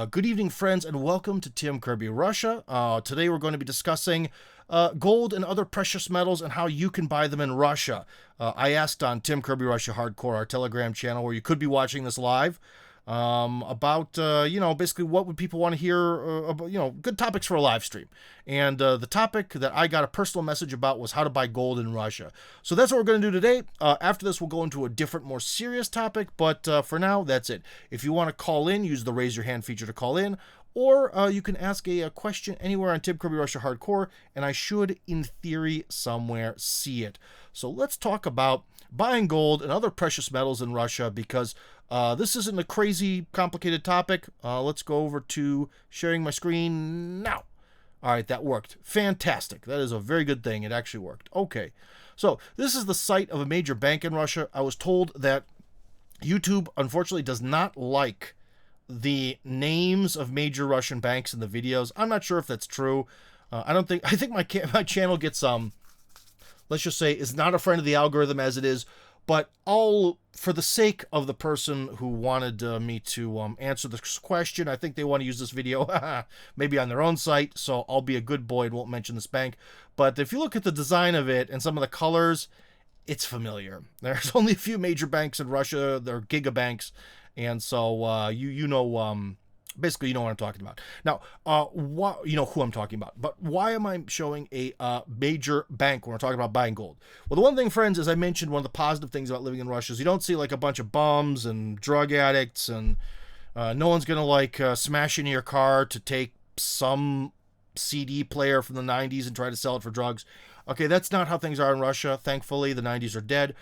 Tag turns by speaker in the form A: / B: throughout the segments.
A: Good evening, friends, and welcome to Tim Kirby Russia. Today we're going to be discussing gold and other precious metals and how you can buy them in Russia. I asked on Tim Kirby Russia Hardcore, our Telegram channel, where you could be watching this live, about, basically what would people want to hear, about, good topics for a live stream. And the topic that I got a personal message about was how to buy gold in Russia. So that's what we're going to do today. After this, we'll go into a different, more serious topic, but for now, that's it. If you want to call in, use the raise your hand feature to call in, or you can ask a question anywhere on Tim Kirby Russia Hardcore, and I should, in theory, somewhere see it. So let's talk about buying gold and other precious metals in Russia, because this isn't a crazy complicated topic. Let's go over to sharing my screen now. All right, that worked. Fantastic. That is a very good thing. It actually worked. Okay, so this is the site of a major bank in Russia. I was told that YouTube, unfortunately, does not like the names of major Russian banks in the videos. I'm not sure if that's true. I think my channel gets let's just say, is not a friend of the algorithm as it is, but for the sake of the person who wanted me to answer this question, I think they want to use this video maybe on their own site, so I'll be a good boy and won't mention this bank. But if you look at the design of it and some of the colors, it's familiar. There's only a few major banks in Russia. They're gigabanks, and so basically, you know what I'm talking about. Now, you know who I'm talking about. But why am I showing a major bank when we're talking about buying gold? Well, the one thing, friends, as I mentioned, one of the positive things about living in Russia is you don't see like a bunch of bums and drug addicts, and no one's going to smash into your car to take some CD player from the 90s and try to sell it for drugs. Okay, that's not how things are in Russia. Thankfully, the 90s are dead.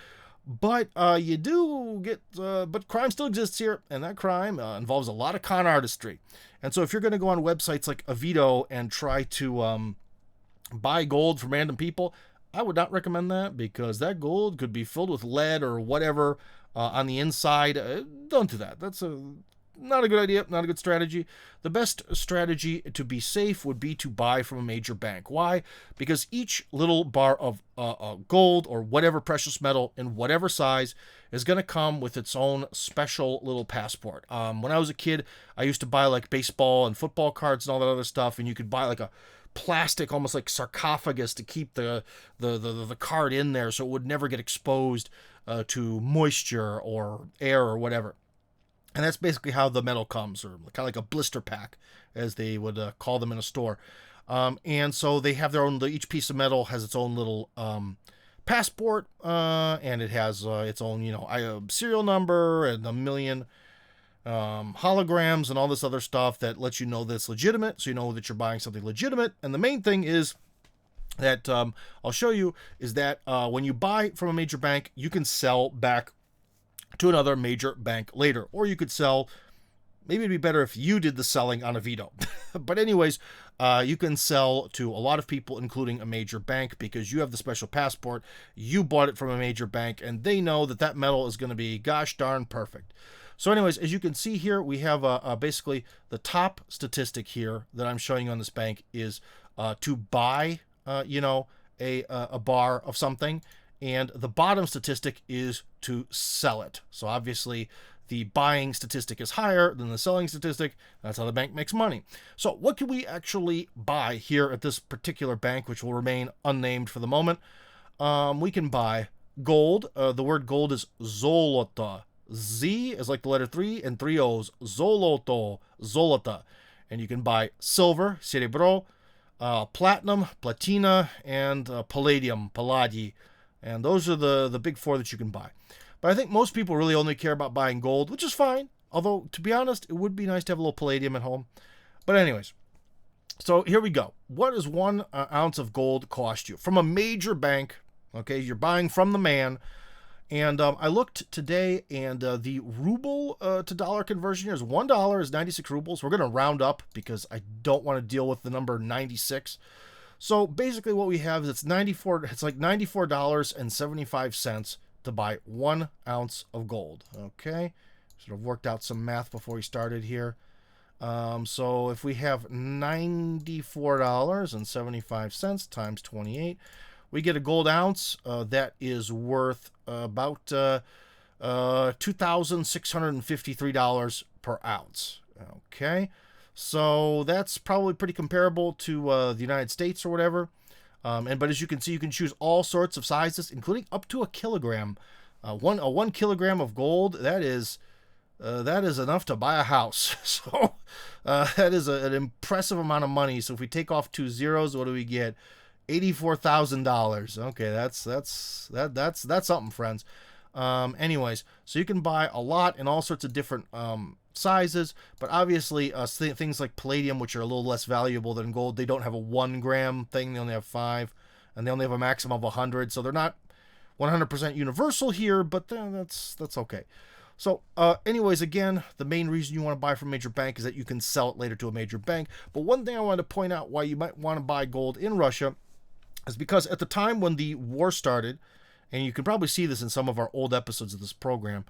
A: But you do get, but crime still exists here, and that crime involves a lot of con artistry. And so if you're going to go on websites like Avito and try to buy gold from random people, I would not recommend that, because that gold could be filled with lead or whatever on the inside. Don't do that. That's not a good idea, not a good strategy. The best strategy to be safe would be to buy from a major bank. Why? Because each little bar of gold or whatever precious metal in whatever size is going to come with its own special little passport. When I was a kid, I used to buy like baseball and football cards and all that other stuff, and you could buy like a plastic, almost like sarcophagus, to keep the card in there so it would never get exposed to moisture or air or whatever. And that's basically how the metal comes, or kind of like a blister pack, as they would call them in a store. And so they have their own, each piece of metal has its own little passport, and it has its own, serial number and a million holograms and all this other stuff that lets you know that it's legitimate, so you know that you're buying something legitimate. And the main thing is that I'll show you is that when you buy from a major bank, you can sell back to another major bank later, or you could sell. Maybe it'd be better if you did the selling on Avito. But anyways, you can sell to a lot of people, including a major bank, because you have the special passport. You bought it from a major bank, and they know that that metal is going to be gosh darn perfect. So anyways, as you can see here, we have basically the top statistic here that I'm showing you on this bank is to buy, a bar of something. And the bottom statistic is to sell it. So obviously the buying statistic is higher than the selling statistic. That's how the bank makes money. So what can we actually buy here at this particular bank, which will remain unnamed for the moment? We can buy gold. The word gold is zolota. Z is like the letter 3 and 3 O's. Zoloto, zolota. And you can buy silver, cerebro, platinum, platina, and palladium, palladi. And those are the big four that you can buy. But I think most people really only care about buying gold, which is fine. Although, to be honest, it would be nice to have a little palladium at home. But anyways, so here we go. What does 1 ounce of gold cost you? From a major bank, okay, you're buying from the man. And I looked today, and the ruble to dollar conversion here is $1 is 96 rubles. We're going to round up because I don't want to deal with the number 96. So basically what we have is it's like $94.75 to buy 1 ounce of gold. Okay, sort of worked out some math before we started here. So if we have $94.75 times 28, we get a gold ounce that is worth about $2,653 per ounce. Okay, so that's probably pretty comparable to the United States or whatever. But as you can see, you can choose all sorts of sizes, including up to a kilogram. 1 kilogram of gold, that is enough to buy a house. So that is an impressive amount of money. So if we take off 2 zeros, what do we get? $84,000. Okay, that's something, friends. Anyways, so you can buy a lot in all sorts of different sizes, but obviously things like palladium, which are a little less valuable than gold, they don't have a 1 gram thing. They only have 5, and they only have a maximum of 100. So they're not 100% universal here, but that's okay. So anyways, again, the main reason you want to buy from a major bank is that you can sell it later to a major bank. But one thing I wanted to point out why you might want to buy gold in Russia is because at the time when the war started, and you can probably see this in some of our old episodes of this program,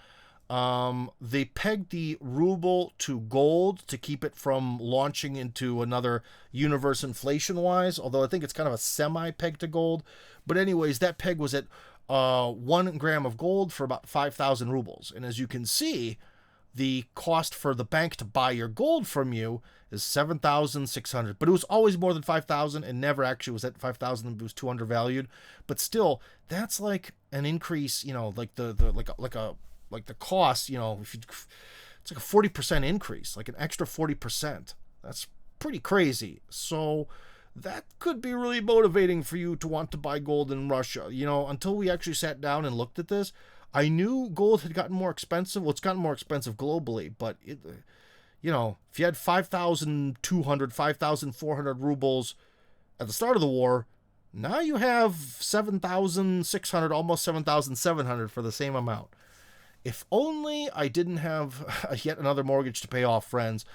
A: they pegged the ruble to gold to keep it from launching into another universe inflation-wise, although I think it's kind of a semi-peg to gold. But anyways, that peg was at 1 gram of gold for about 5,000 rubles. And as you can see, the cost for the bank to buy your gold from you is 7,600. But it was always more than 5,000 and never actually was at 5,000. It was too undervalued. But still, that's like an increase, like the cost, if you, it's like a 40% increase, like an extra 40%. That's pretty crazy. So that could be really motivating for you to want to buy gold in Russia. Until we actually sat down and looked at this, I knew gold had gotten more expensive. Well, it's gotten more expensive globally, but if you had 5,200, 5,400 rubles at the start of the war, now you have 7,600, almost 7,700 for the same amount. If only I didn't have yet another mortgage to pay off, friends.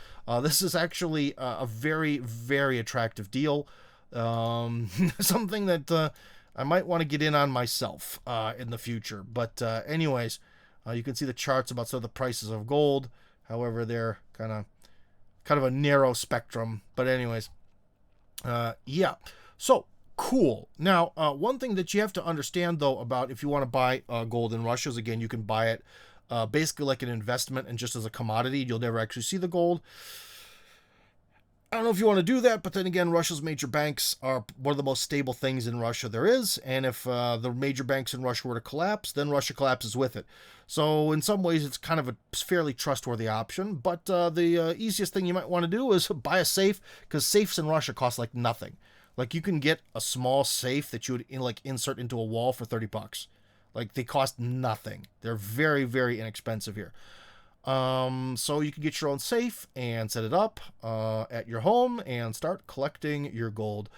A: This is actually a very, very attractive deal. Something that I might want to get in on myself in the future. But anyways, you can see the charts about some of the prices of gold. However, they're kind of a narrow spectrum. But anyways, yeah. So cool. Now, one thing that you have to understand, though, about if you want to buy gold in Russia is, again, you can buy it basically like an investment and just as a commodity. You'll never actually see the gold. I don't know if you want to do that, but then again, Russia's major banks are one of the most stable things in Russia there is. And if the major banks in Russia were to collapse, then Russia collapses with it. So in some ways, it's kind of a fairly trustworthy option. But the easiest thing you might want to do is buy a safe, because safes in Russia cost like nothing. Like you can get a small safe that you would insert into a wall for $30. Like they cost nothing. They're very, very inexpensive here. So you can get your own safe and set it up at your home and start collecting your gold.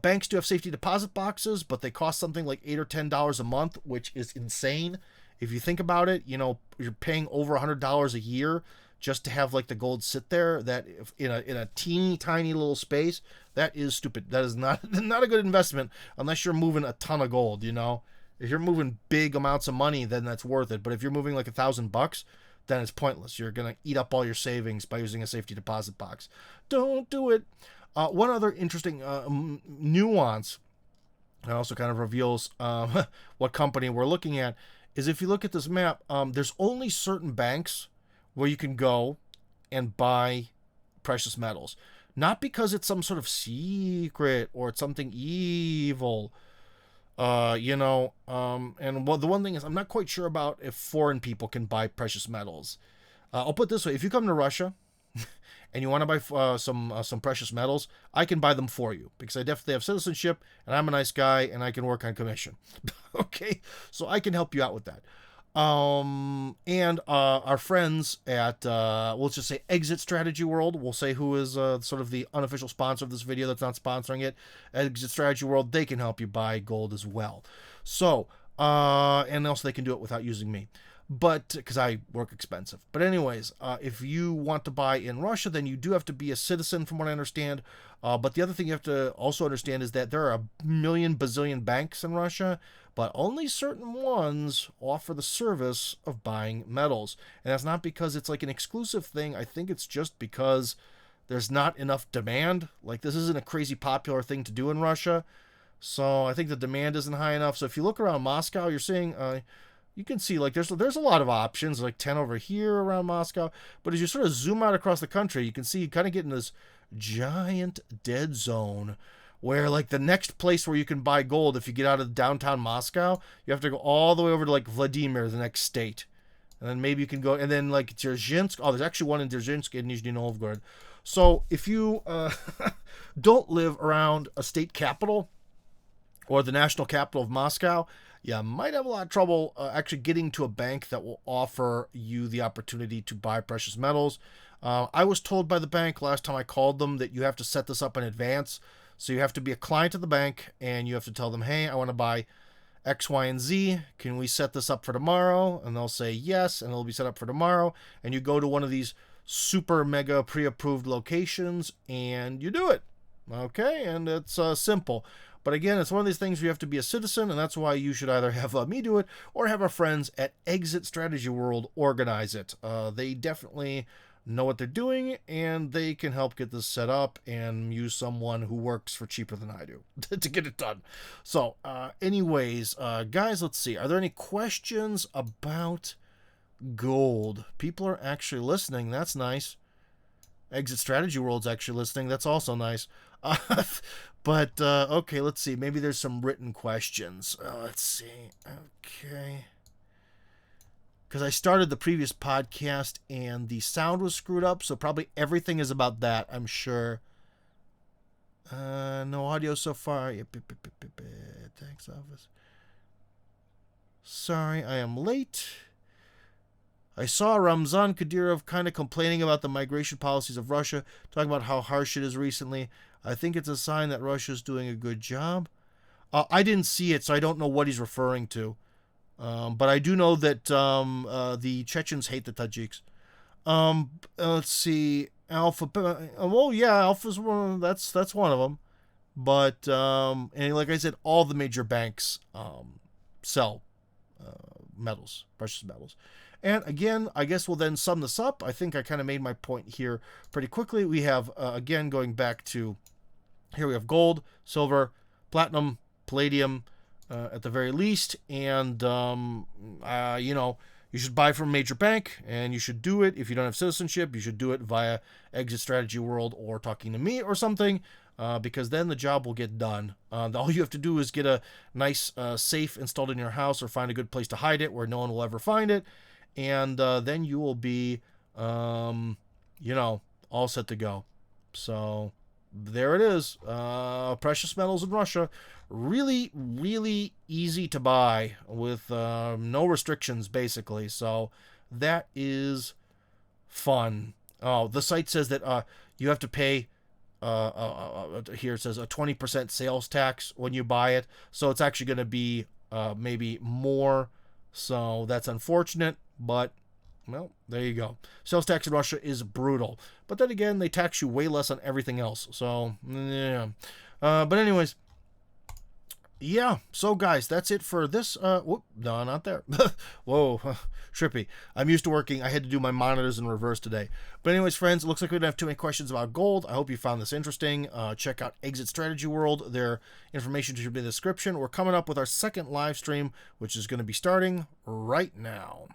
A: Banks do have safety deposit boxes, but they cost something like $8 or $10 a month, which is insane. If you think about it, you're paying over $100 a year just to have like the gold sit there. That in a teeny tiny little space, that is stupid. That is not a good investment unless you're moving a ton of gold. If you're moving big amounts of money, then that's worth it. But if you're moving like $1,000, then it's pointless. You're going to eat up all your savings by using a safety deposit box. Don't do it. One other interesting nuance, and also kind of reveals what company we're looking at, is if you look at this map, there's only certain banks where you can go and buy precious metals. Not because it's some sort of secret or it's something evil. And the one thing is, I'm not quite sure about if foreign people can buy precious metals. I'll put it this way: if you come to Russia and you want to buy some precious metals, I can buy them for you because I definitely have citizenship and I'm a nice guy and I can work on commission. Okay, so I can help you out with that. And our friends at let's just say Exit Strategy World, we'll say who is sort of the unofficial sponsor of this video that's not sponsoring it. Exit Strategy World, they can help you buy gold as well. So and also they can do it without using me, but because I work expensive. But anyways, if you want to buy in Russia, then you do have to be a citizen, from what I understand. But the other thing you have to also understand is that there are a million bazillion banks in Russia, but only certain ones offer the service of buying metals. And that's not because it's like an exclusive thing. I think it's just because there's not enough demand. Like, this isn't a crazy popular thing to do in Russia. So I think the demand isn't high enough. So if you look around Moscow, you're seeing you can see like there's a lot of options, like 10 over here around Moscow. But as you sort of zoom out across the country, you can see you kind of get in this giant dead zone where like the next place where you can buy gold, if you get out of downtown Moscow, you have to go all the way over to like Vladimir, the next state. And then maybe you can go, and then like Dzerzhinsk. Oh, there's actually one in Dzerzhinsk and Nizhny Novgorod. So if you don't live around a state capital or the national capital of Moscow, you might have a lot of trouble actually getting to a bank that will offer you the opportunity to buy precious metals. I was told by the bank last time I called them that you have to set this up in advance. So you have to be a client of the bank, and you have to tell them, hey, I want to buy X, Y, and Z. Can we set this up for tomorrow? And they'll say yes, and it'll be set up for tomorrow. And you go to one of these super mega pre-approved locations, and you do it. Okay, and it's simple. But again, it's one of these things where you have to be a citizen, and that's why you should either have me do it or have our friends at Exit Strategy World organize it. They definitely know what they're doing, and they can help get this set up and use someone who works for cheaper than I do to get it done. So anyways, guys, let's see. Are there any questions about gold? People are actually listening. That's nice. Exit Strategy World's actually listening. That's also nice. But okay, let's see. Maybe there's some written questions. Let's see. Okay. Because I started the previous podcast and the sound was screwed up, so probably everything is about that, I'm sure. No audio so far. Thanks, office. Sorry, I am late. I saw Ramzan Kadyrov kind of complaining about the migration policies of Russia, talking about how harsh it is recently. I think it's a sign that Russia is doing a good job. I didn't see it, so I don't know what he's referring to. But I do know that the Chechens hate the Tajiks. Let's see, Alpha. Oh yeah, Alpha's one. That's one of them. But and like I said, all the major banks sell metals, precious metals. And again, I guess we'll then sum this up. I think I kind of made my point here pretty quickly. We have again going back to here we have gold, silver, platinum, palladium. At the very least, and you know, you should buy from a major bank, and you should do it. If you don't have citizenship, you should do it via Exit Strategy World or talking to me or something, because then the job will get done. All you have to do is get a nice safe installed in your house, or find a good place to hide it where no one will ever find it, and then you will be, you know, all set to go. So there it is. Precious metals in Russia. Really, really easy to buy with no restrictions, basically. So that is fun. Oh, the site says that you have to pay, here it says a 20% sales tax when you buy it. So it's actually going to be maybe more. So that's unfortunate, but well, there you go. Sales tax in Russia is brutal. But then again, they tax you way less on everything else. So, yeah. But anyways, yeah. So, guys, that's it for this. Whoop, no, not there. Whoa, trippy. I'm used to working. I had to do my monitors in reverse today. But anyways, friends, it looks like we don't have too many questions about gold. I hope you found this interesting. Check out Exit Strategy World. Their information should be in the description. We're coming up with our second live stream, which is going to be starting right now.